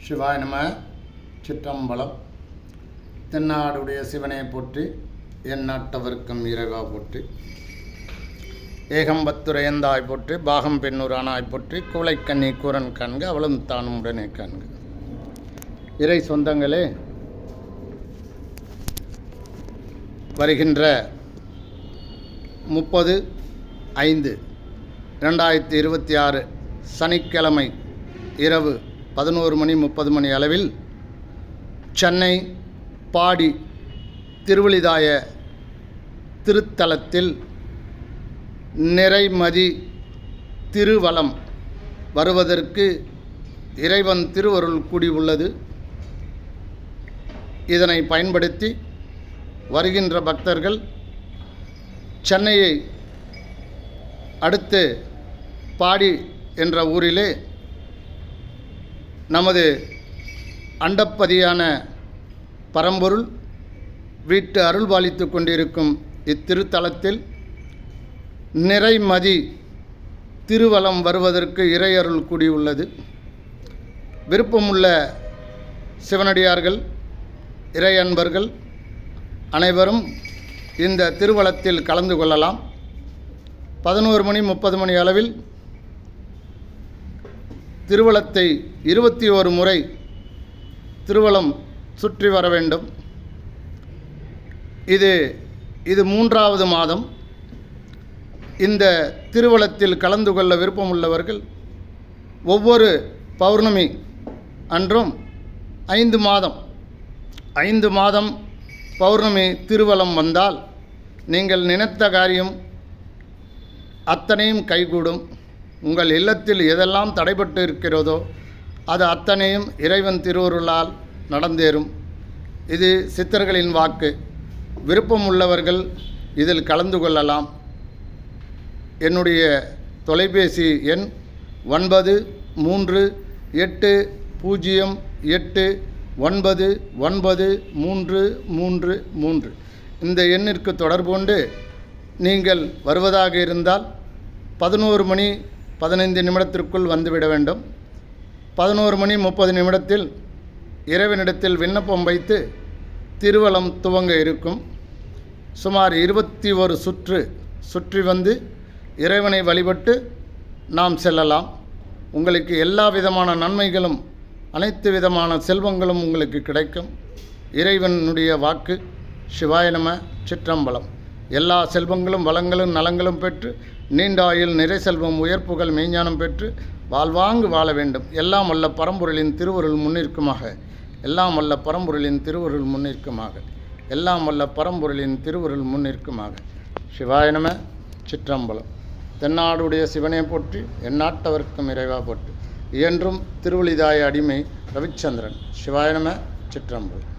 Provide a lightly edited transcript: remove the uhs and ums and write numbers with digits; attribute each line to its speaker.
Speaker 1: சிவாய நம. சிற்றம்பலம். தென்னாடுடைய சிவனை போற்றி, என் நாட்டவர்க்கும் இறைவா போற்றி, ஏகம்பத்துரையந்தாய் போற்றி, பாகம் பெண்ணுரானாய் போற்றி, குவளைக்கண்ணி கூரன் காண்க, அவளும் தானும் உடனே காண்க. இறை சொந்தங்களே, வருகின்ற 30/5/2026 சனிக்கிழமை இரவு 11:30 அளவில் சென்னை பாடி திருவழிதாய திருத்தலத்தில் நிறைமதி திருவலம் வருவதற்கு இறைவன் திருவருள் கூடியுள்ளது. இதனை பயன்படுத்தி வருகின்ற பக்தர்கள் சென்னையை அடுத்து பாடி என்ற ஊரிலே நமது அண்டப்பதியான பரம்பொருள் வீட்டு அருள்பாலித்து கொண்டிருக்கும் இத்திருத்தலத்தில் நிறைமதி திருவலம் வருவதற்கு இறையருள் கூடியுள்ளது. விருப்பமுள்ள சிவனடியார்கள், இறை அன்பர்கள் அனைவரும் இந்த திருவலத்தில் கலந்து கொள்ளலாம். 11:30 அளவில் திருவலத்தை 21 முறை திருவலம் சுற்றி வர வேண்டும். இது 3வது மாதம். இந்த திருவலத்தில் கலந்து கொள்ள விருப்பமுள்ளவர்கள் ஒவ்வொரு பௌர்ணமி அன்றும் 5 மாதம் பௌர்ணமி திருவலம் வந்தால் நீங்கள் நினைத்த காரியம் அத்தனையும் கைகூடும். உங்கள் இல்லத்தில் எதெல்லாம் தடைபட்டு இருக்கிறதோ அது அத்தனையும் இறைவன் திருவருளால் நடந்தேறும். இது சித்தர்களின் வாக்கு. விருப்பம் உள்ளவர்கள் இதில் கலந்து கொள்ளலாம். என்னுடைய தொலைபேசி எண் 9388899333. இந்த எண்ணிற்கு தொடர்பு கொண்டு நீங்கள் வருவதாக இருந்தால் 11:15 வந்துவிட வேண்டும். 11:30 இறைவனிடத்தில் விண்ணப்பம் வைத்து திருவலம் துவங்க இருக்கும். சுமார் 21 சுற்றி வந்து இறைவனை வழிபட்டு நாம் செல்லலாம். உங்களுக்கு எல்லா விதமான நன்மைகளும், அனைத்து விதமான செல்வங்களும் உங்களுக்கு கிடைக்கும். இறைவனுடைய வாக்கு. சிவாய நம. சிற்றம்பலம். எல்லா செல்வங்களும், வளங்களும், நலங்களும் பெற்று நீண்ட ஆயுள், நிறை செல்வம், உயர்ப்புகள், மெய்ஞானம் பெற்று வாழ்வாங்கு வாழ வேண்டும். எல்லாம் வல்ல பரம்பொருளின் திருவருள் முன்னிற்குமாக. எல்லாம் வல்ல பரம்பொருளின் திருவருள் முன்னிற்குமாக. எல்லாம் வல்ல பரம்பொருளின் திருவருள் முன்னிற்குமாக. சிவாய நம. சிற்றம்பலம். தென்னாடுடைய சிவனை போற்றி, எந்நாட்டவர்க்கும் இறைவா போற்றி. என்றும் திருவழிதாய அடிமை ரவிச்சந்திரன். சிவாய நம. சிற்றம்பலம்.